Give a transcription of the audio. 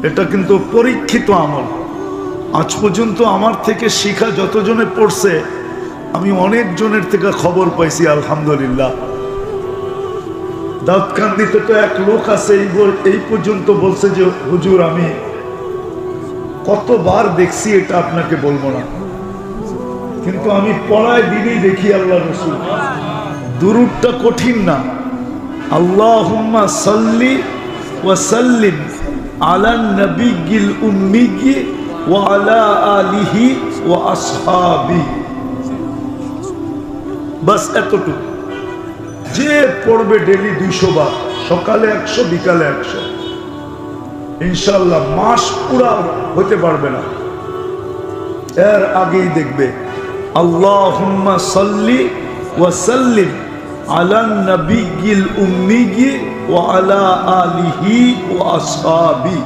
এটা কিন্তু পরীক্ষিত আমল। আজ পর্যন্ত আমার থেকে শিখা যতজনে পড়ছে আমি অনেক জনের থেকে খবর পাইছি আলহামদুলিল্লাহ। দাউদকান্দিতে তো এক লোক আছে এই পর্যন্ত বলছে যে হুজুর আমি কতবার দেখছি এটা আপনাকে বলবো না, কিন্তু আমি পড়ায় দিনই দেখি আল্লাহ রাসূল। দুরূদটা কঠিন না। আল্লাহুম্মা সাল্লি ওয়া সাল্লিম আলান নবিয়্যিল উম্মিয়্যি ওয়া আলা আলিহি ওয়া আসহাবি। বাস এতটুকু। যে পড়বে ডেলি 200 বার, সকালে 100 বিকালে 100, ইনশাআল্লাহ মাস পুরা হতে পারবে না, এর আগেই দেখবে আল্লাহুম্মা সাল্লি ওয়া সাল্লিম আলান নবিয়্যিল উম্মিয়্যি ওয়া আলা আলিহি ওয়া আসহাবি।